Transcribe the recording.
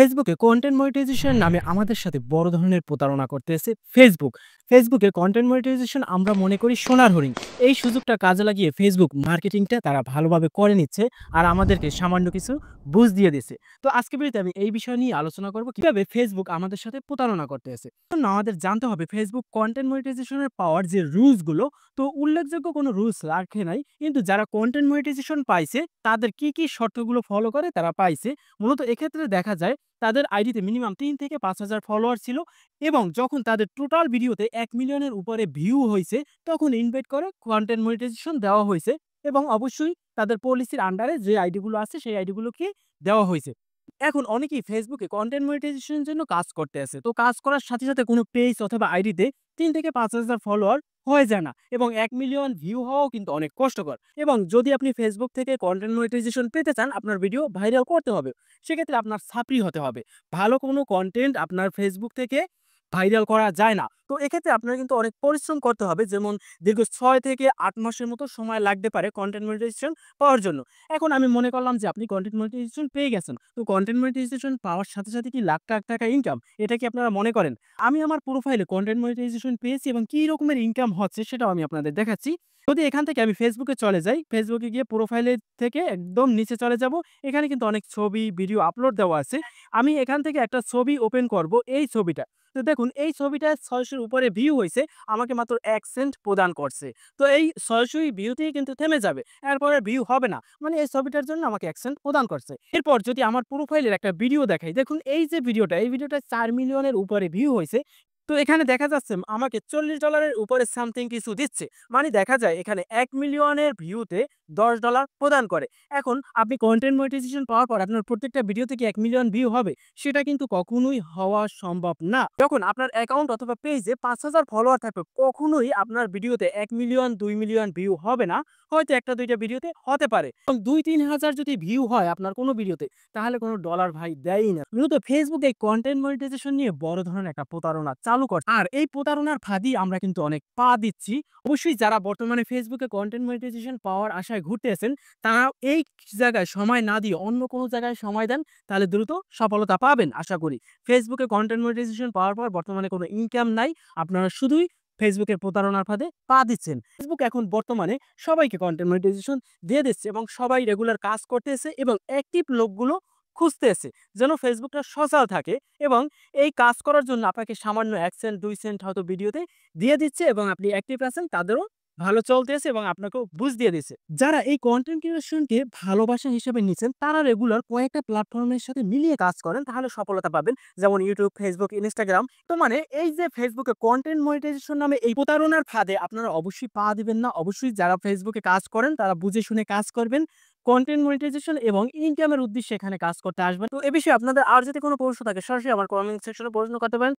ফেসবুকে content monetization নামে আমাদের সাথে বড় ধরনের প্রতারণা করতেছে ফেসবুকে কন্টেন্ট মনিটাইজেশন আমরা মনে করি সোনার হরিণ। এই সুযোগটা কাজে লাগিয়ে ফেসবুক মার্কেটিংটা তারা ভালোভাবে করে নিচ্ছে আর আমাদেরকে সামান্য কিছু বুঝ দিয়ে দিচ্ছে। তো আজকে ভিডিওতে আমি এই বিষয় নিয়ে আলোচনা করব কিভাবে ফেসবুক আমাদের সাথে প্রতারণা করতেছে। আমাদের জানতে হবে ফেসবুক কন্টেন্ট মনিটাইজেশনের পাওয়ার যে রুলসগুলো। তো উল্লেখযোগ্য কোনো রুলস রাখে নাই, কিন্তু যারা কন্টেন্ট মনিটাইজেশন পাইছে তাদের কি কি শর্তগুলো ফলো করে তারা পাইছে। মূলত এক্ষেত্রে দেখা যায় তাদের আইডিতে মিনিমাম ৩ থেকে ৫,০০০ ফলোয়ার ছিল এবং যখন তাদের টোটাল ভিডিওতে ১ মিলিয়নের উপরে ভিউ হইছে তখন ইনভাইট করে কন্টেন্ট মনিটাইজেশন দেওয়া হইছে এবং অবশ্যই তাদের পলিসির আন্ডারে যে আইডিগুলো আছে সেই আইডিগুলোকে দেওয়া হইছে। এখন অনেকেই ফেসবুকে কন্টেন্ট মনিটাইজেশনের জন্য কাজ করতে আছে। তো কাজ করার সাথে কোনো পেজ অথবা আইডিতে ৩ থেকে ৫,০০০ ফলোয়ার হয়ে যায় না এবং ১ মিলিয়ন ভিউ হওয়াও কিন্তু অনেক কষ্টকর। এবং যদি আপনি ফেসবুক থেকে কন্টেন্ট মনিটাইজেশন পেতে চান, আপনার ভিডিও ভাইরাল করতে হবে। সেক্ষেত্রে আপনার ছাপরি হতে হবে। ভালো কোনো কনটেন্ট আপনার ফেসবুক থেকে ভাইরাল করা যায় না। তো এক্ষেত্রে আপনার কিন্তু অনেক পরিশ্রম করতে হবে। যেমন দীর্ঘ ৬ থেকে ৮ মাসের মতো সময় লাগতে পারে কনটেন্ট মনিটাইজেশন পাওয়ার জন্য। এখন আমি মনে করলাম যে আপনি কনটেন্ট মনিটাইজেশন পেয়ে গেছেন। তো কনটেন্ট মনিটাইজেশন পাওয়ার সাথে কি লাখ লাখ টাকা ইনকাম, এটা কি আপনারা মনে করেন? আমি আমার প্রোফাইলে কনটেন্ট মনিটাইজেশন পেয়েছি এবং কি রকমের ইনকাম হচ্ছে সেটাও আমি আপনাদের দেখাচ্ছি। যদি এখান থেকে আমি ফেসবুকে চলে যাই, ফেসবুকে গিয়ে প্রোফাইলের থেকে একদম নিচে চলে যাব। এখানে কিন্তু অনেক ছবি, ভিডিও আপলোড দেওয়া আছে। আমি এখান থেকে একটা ছবি ওপেন করব, এই ছবিটা। তো দেখুন এই ছবিটায় ৬০০ র উপরে ভিউ হইছে। আমাকে মাত্র ১ সেন্ট প্রদান করছে। তো এই ৬০০ ভিউতেই কিন্তু থেমে যাবে। এরপরে ভিউ হবে না। মানে এই ছবিটার জন্য আমাকে ১ সেন্ট প্রদান করছে। এরপর যদি আমার প্রোফাইলের একটা ভিডিও দেখাই, দেখুন এই যে ভিডিওটা, এই ভিডিওটা ৪ মিলিয়নের উপরে ভিউ হইছে। তো এখানে দেখা যাচ্ছে আমাকে $৪০ এর উপরে সামথিং কিছু দিচ্ছে। মানে দেখা যায় এখানে ১ মিলিয়নের ভিউতে $১০ প্রদান করে। এখন আপনি কনটেন্ট মনিটাইজেশন পাওয়ার পর আপনার প্রত্যেকটা ভিডিওতে কি ১ মিলিয়ন ভিউ হবে? সেটা কিন্তু কখনোই হওয়া সম্ভব না। যখন আপনার অ্যাকাউন্ট অথবা পেজে ৫,০০০ ফলোয়ার থাকবে, কখনোই আপনার ভিডিওতে ১ মিলিয়ন, ২ মিলিয়ন ভিউ হবে না। হয়তো ১ টা ২ টা ভিডিওতে হতে পারে। এবং ২-৩ হাজার যদি ভিউ হয় আপনার কোনো ভিডিওতে, তাহলে কোনো ডলার ভাই দেয়ই না। মূলত ফেসবুক এই কনটেন্ট মনিটাইজেশন নিয়ে বড় ধরনের একটা প্রতারণা চালু করছে। আর এই প্রতারণার ফাঁদি আমরা কিন্তু অনেক পা দিচ্ছি। অবশ্যই যারা বর্তমানে ফেসবুকে কনটেন্ট মনিটাইজেশন পাওয়ার আশায় ঘুরতে আছেন, তারা এই জায়গায় সময় না দিয়ে অন্য কোনো জায়গায় সময় দেন, তাহলে দ্রুত সফলতা পাবেন আশা করি। ফেসবুকে কনটেন্ট মনিটাইজেশন পাওয়ার পর বর্তমানে কোনো ইনকাম নাই। আপনারা শুধুই ফেসবুকের প্রতারণার ফাঁদে পা দিচ্ছেন। ফেসবুক এখন বর্তমানে সবাইকে কনটেন্ট মনিটাইজেশন দিয়ে দিচ্ছে এবং সবাই রেগুলার কাজ করতেছে এবং অ্যাক্টিভ লোকগুলো খুঁজতেছে যেন ফেসবুকটা সচল থাকে। এবং এই কাজ করার জন্য আপনাকে সামান্য ১ সেন্ট ২ সেন্ট হয়তো ভিডিওতে দিয়ে দিচ্ছে এবং আপনি অ্যাক্টিভ আছেন, তাদেরও ভালো চলতেছে এবং আপনাকেও বুঝ দিয়ে দিচ্ছে। যারা এই কনটেন্ট ক্রিয়েশনকে ভালোবাসা হিসেবে নিচ্ছেন, তারা রেগুলার কয়েকটা প্ল্যাটফর্মের সাথে মিলিয়ে কাজ করেন, তাহলে সফলতা পাবেন। যেমন ইউটিউব, ফেসবুক, ইনস্টাগ্রাম। তো মানে এই যে ফেসবুকে কনটেন্ট মনিটাইজেশন নামে এই প্রতারণার ফাঁদে আপনারা অবশ্যই পা দিবেন না। অবশ্যই যারা ফেসবুকে কাজ করেন তারা বুঝে শুনে কাজ করবেন। কনটেন্ট মনিটাইজেশন এবং ইনকামের উদ্দেশ্যে এখানে কাজ করতে আসবেন। তো এ বিষয়ে আপনাদের আর যদি কোনো প্রশ্ন থাকে সরাসরি আমার কমেন্ট সেকশনে প্রশ্ন করতে পারেন।